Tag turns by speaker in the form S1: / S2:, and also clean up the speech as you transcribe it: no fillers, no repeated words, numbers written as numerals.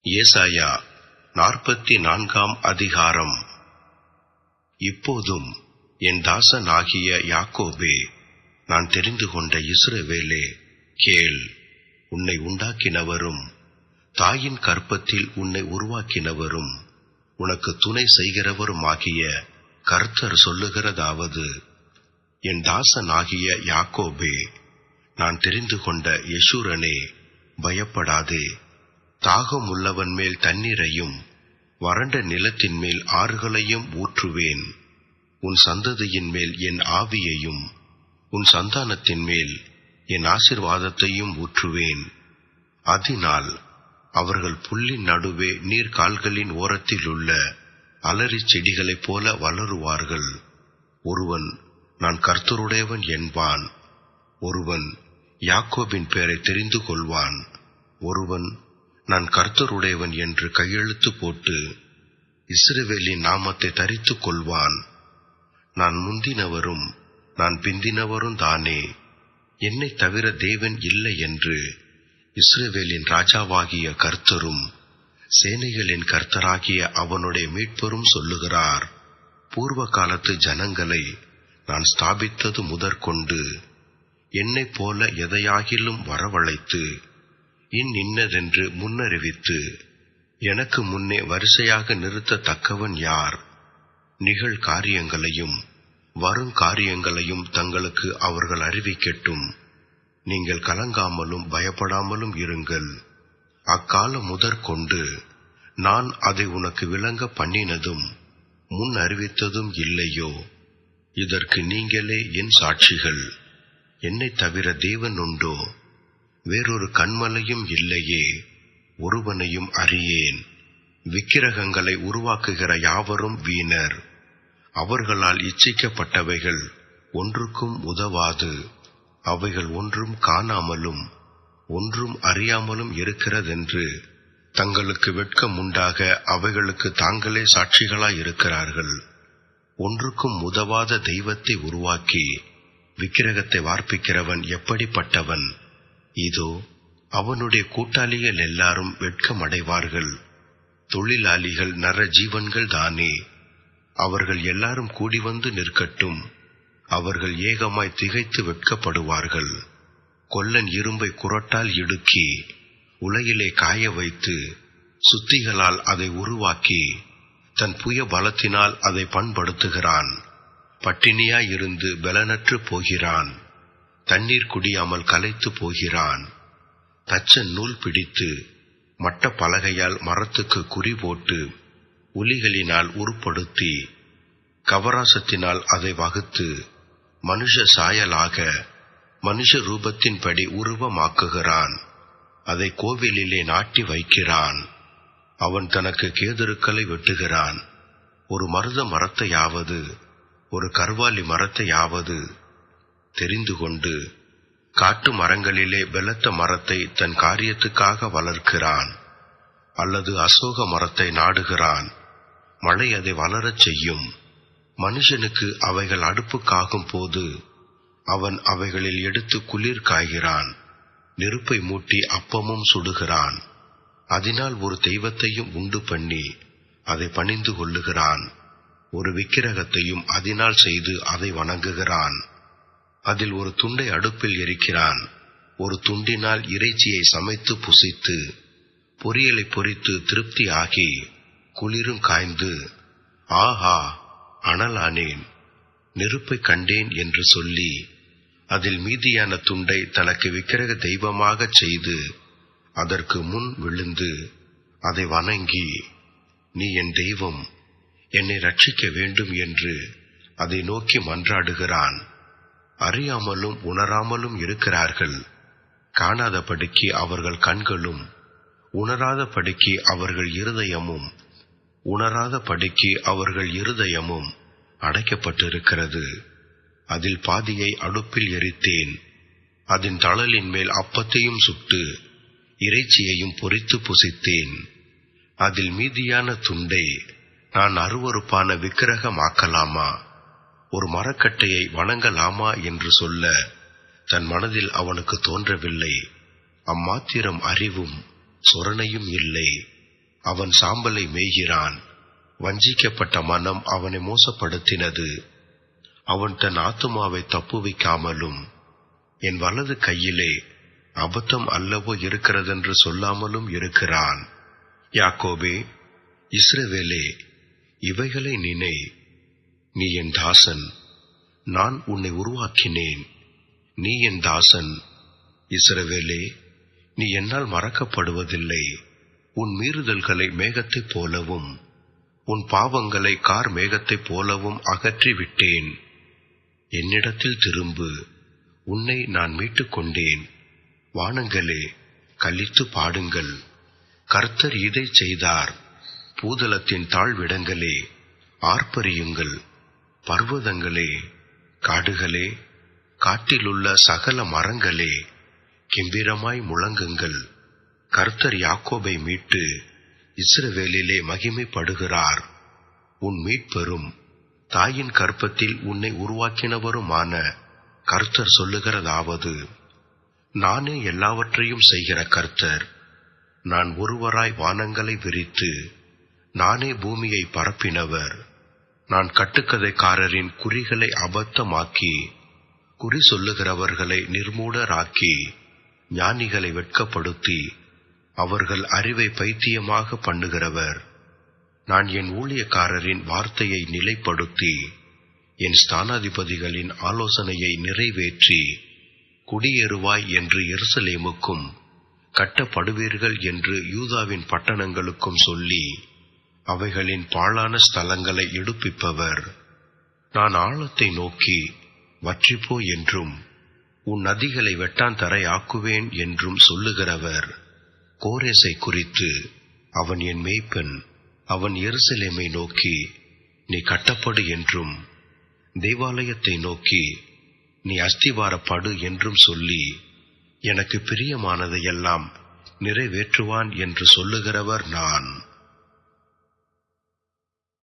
S1: ஏசாயா 44 அதிகாரம். இப்போதும் என் தாசனாகிய யாக்கோபே, நான் தெரிந்து கொண்ட இஸ்ரவேலே, கேள். உன்னை உண்டாக்கினவரும் தாயின் கர்ப்பத்தில் உன்னை உருவாக்கினவரும் உனக்கு துணை செய்கிறவருமாகிய கர்த்தர் சொல்லுகிறதாவது: என் தாசனாகிய யாக்கோபே, நான் தெரிந்து கொண்ட யெஷூரனே, பயப்படாதே. தாகம் உள்ளவன் மேல் தண்ணீரையும் வறண்ட நிலத்தின் மேல் ஆறுகளையும் ஊற்றுவேன். உன் சந்ததியின் மேல் என் ஆவியையும் உன் சந்தானத்தின் மேல் என் ஆசீர்வாதத்தையும் ஊற்றுவேன். அதனால் அவர்கள் புல்லின் நடுவே நீர்க்கால்களின் ஓரத்தில் உள்ள அலரி செடிகளைப் போல வளருவார்கள். ஒருவன் நான் கர்த்தருடையவன் என்பான். ஒருவன் யாக்கோபின் பெயரை தெரிந்து கொள்வான். ஒருவன் நான் கர்த்தருடையவன் என்று கையெழுத்து போட்டு இஸ்ரவேலின் நாமத்தை தரித்துக் கொள்வான். நான் முந்தினவரும் நான் பிந்தினவரும் தானே, என்னை தவிர தேவன் இல்லை என்று இஸ்ரவேலின் ராஜாவாகிய கர்த்தரும் சேனைகளின் கர்த்தராகிய அவனுடைய மீட்பரும் சொல்லுகிறார். பூர்வ காலத்து ஜனங்களை நான் ஸ்தாபித்தது முதற்கொண்டு என்னைப் போல எதையாகிலும் வரவழைத்து இன்னதென்று முன்னறிவித்து எனக்கு முன்னே வரிசையாக நிறுத்தத்தக்கவன் யார்? நிகழ் காரியங்களையும் வருங்காரியங்களையும் தங்களுக்கு அவர்கள் அறிவிக்கட்டும். நீங்கள் கலங்காமலும் பயப்படாமலும் இருங்கள். அக்காலம் முதற்கொண்டு நான் அதை உனக்கு விளங்க பண்ணினதும் முன் அறிவித்ததும் இல்லையோ? இதற்கு நீங்களே என் சாட்சிகள். என்னை தவிர தேவன் உண்டோ? வேறொரு கன்மலையும் இல்லையே. ஒருவனையும் அறியேன். விக்கிரகங்களை உருவாக்குகிற யாவரும் வீணர். அவர்களால் இச்சிக்கப்பட்டவைகள் ஒன்றுக்கும் உதவாது. அவைகள் ஒன்றும் காணாமலும் ஒன்றும் அறியாமலும் இருக்கிறதென்று தங்களுக்கு வெட்கம் உண்டாக அவைகளுக்கு தாங்களே சாட்சிகளாயிருக்கிறார்கள். ஒன்றுக்கும் உதவாத தெய்வத்தை உருவாக்கி விக்கிரகத்தை வார்ப்பிக்கிறவன் எப்படிப்பட்டவன்? இதோ அவனுடைய கூட்டாளிகள் எல்லாரும் வெட்கமடைவார்கள். தொழிலாளிகள் நர ஜீவன்கள் தானே. அவர்கள் எல்லாரும் கூடி வந்து நிற்கட்டும். அவர்கள் ஏகமாய் திகைத்து வெட்கப்படுவார்கள். கொல்லன் இரும்பை குறட்டால் இடுக்கி உலையிலே காய வைத்து சுத்திகளால் அதை உருவாக்கி தன் புய பலத்தினால் அதை பண்படுத்துகிறான். பட்டினியாயிருந்து பலனற்று போகிறான். தண்ணீர் குடியாமல் களைத்து போகிறான். தச்சன் நூல் பிடித்து மட்ட பலகையால் மரத்துக்கு குறி போட்டு உளிகளினால் உருப்படுத்தி கவராசத்தினால் அதை வகுத்து மனுஷ சாயலாக மனுஷ ரூபத்தின்படி உருவமாக்குகிறான். அதை கோவிலிலே நாட்டி வைக்கிறான். அவன் தனக்கு கேதுருக்களை வெட்டுகிறான். ஒரு மருத மரத்தையாவது ஒரு கர்வாலி மரத்தையாவது தெரிந்து கொண்டு காட்டு மரங்களிலே பெலத்த மரத்தை தன் காரியத்துக்காக வளர்க்கிறான். அல்லது அசோக மரத்தை நாடுகிறான். மழை அதை வளரச் செய்யும். மனுஷனுக்கு அவைகள் அடுப்புக்காகும் போது அவன் அவைகளில் எடுத்து குளிர் காய்கிறான். நெருப்பை மூட்டி அப்பமும் சுடுகிறான். அதனால் ஒரு தெய்வத்தையும் உண்டு பண்ணி அதை பணிந்து கொள்ளுகிறான். ஒரு விக்கிரகத்தையும் அதனால் செய்து அதை வணங்குகிறான். அதில் ஒரு துண்டை அடுப்பில் எரிக்கிறான். ஒரு துண்டினால் இறைச்சியை சமைத்து புசித்து பொரியலை பொரித்து திருப்தி ஆகி குளிரும் காய்ந்து ஆஹா அனலானேன், நெருப்பை கண்டேன் என்று சொல்லி அதில் மீதியான துண்டை தனக்கு விக்கிரக தெய்வமாகச் செய்து அதற்கு முன் விழுந்து அதை வணங்கி, நீ என் தெய்வம், என்னை ரட்சிக்க வேண்டும் என்று அதை நோக்கி மன்றாடுகிறான். அறியாமலும் உணராமலும் இருக்கிறார்கள். காணாதபடிக்கு அவர்கள் கண்களும் உணராதபடிக்கு அவர்கள் இருதயமும் உணராதபடிக்கு அவர்கள் இருதயமும் அடைக்கப்பட்டிருக்கிறது. அதில் பாதியை அடுப்பில் எரித்தேன். அதன் தழலின் மேல் அப்பத்தையும் சுட்டு இறைச்சியையும் பொரித்து புசித்தேன். அதில் மீதியான துண்டை நான் அருவருப்பான விக்கிரகமாக்கலாமா, ஒரு மரக்கட்டையை வணங்கலாமா என்று சொல்ல தன் மனதில் அவனுக்கு தோன்றவில்லை. அம்மாத்திரம் அறிவும் சொரணையும் இல்லை. அவன் சாம்பலை மேய்கிறான். வஞ்சிக்கப்பட்ட மனம் அவனை மோசப்படுத்தினது. அவன் தன் ஆத்துமாவை தப்புவிக்காமலும் என் வலது கையிலே அபத்தம் அல்லவோ இருக்கிறதென்று சொல்லாமலும் இருக்கிறான். யாக்கோபே, இஸ்ரவேலே, இவைகளை நினை. நீ என் தாசன், நான் உன்னை உருவாக்கினேன். நீ என் தாசன். இஸ்ரவேலே, நீ என்னால் மறக்கப்படுவதில்லை. உன் மீறுதல்களை மேகத்தைப் போலவும் உன் பாவங்களை கார் மேகத்தைப் போலவும் அகற்றிவிட்டேன். என்னிடத்தில் திரும்பு, உன்னை நான் மீட்டுக் கொண்டேன். வானங்களே, களித்து பாடுங்கள், கர்த்தர் இதை செய்தார். பூதலத்தின் தாழ்விடங்களே, ஆர்ப்பரியுங்கள். பர்வதங்களே, காடுகளே, காட்டிலுள்ள சகல மரங்களே, கிம்பீரமாய் முழங்குங்கள். கர்த்தர் யாக்கோபை மீட்டு இஸ்ரவேலிலே மகிமைப்படுகிறார். உன் மீட்பெரும் தாயின் கர்ப்பத்தில் உன்னை உருவாக்கினவருமான கர்த்தர் சொல்லுகிறதாவது: நானே எல்லாவற்றையும் செய்கிற கர்த்தர். நான் ஒருவராய் வானங்களை விரித்து நானே பூமியை பரப்பினவர். நான் கட்டுக்கதைக்காரரின் குறிகளை அபத்தமாக்கி குறி சொல்லுகிறவர்களை நிர்மூடராக்கி ஞானிகளை வெட்கப்படுத்தி அவர்கள் அறிவை பைத்தியமாக பண்ணுகிறவர். நான் என் ஊழியக்காரரின் வார்த்தையை நிலைப்படுத்தி என் ஸ்தானாதிபதிகளின் ஆலோசனையை நிறைவேற்றி குடியேறுவாய் என்று எருசலேமுக்கும் கட்டப்படுவீர்கள் என்று யூதாவின் பட்டணங்களுக்கும் சொல்லி அவைகளின் பாழான ஸ்தலங்களை எடுப்பிப்பவர். நான் ஆழத்தை நோக்கி வற்றிப்போ என்றும் உன் நதிகளை வெட்டாந்தரை ஆக்குவேன் என்றும் சொல்லுகிறவர். கோரேசை குறித்து, அவன் என் மேய்ப்பன், அவன் எருசலேமை நோக்கி நீ கட்டப்படு என்றும் தேவாலயத்தை நோக்கி நீ அஸ்திவாரப்படு என்றும் சொல்லி எனக்கு பிரியமானதையெல்லாம் நிறைவேற்றுவான் என்று சொல்லுகிறவர் நான்.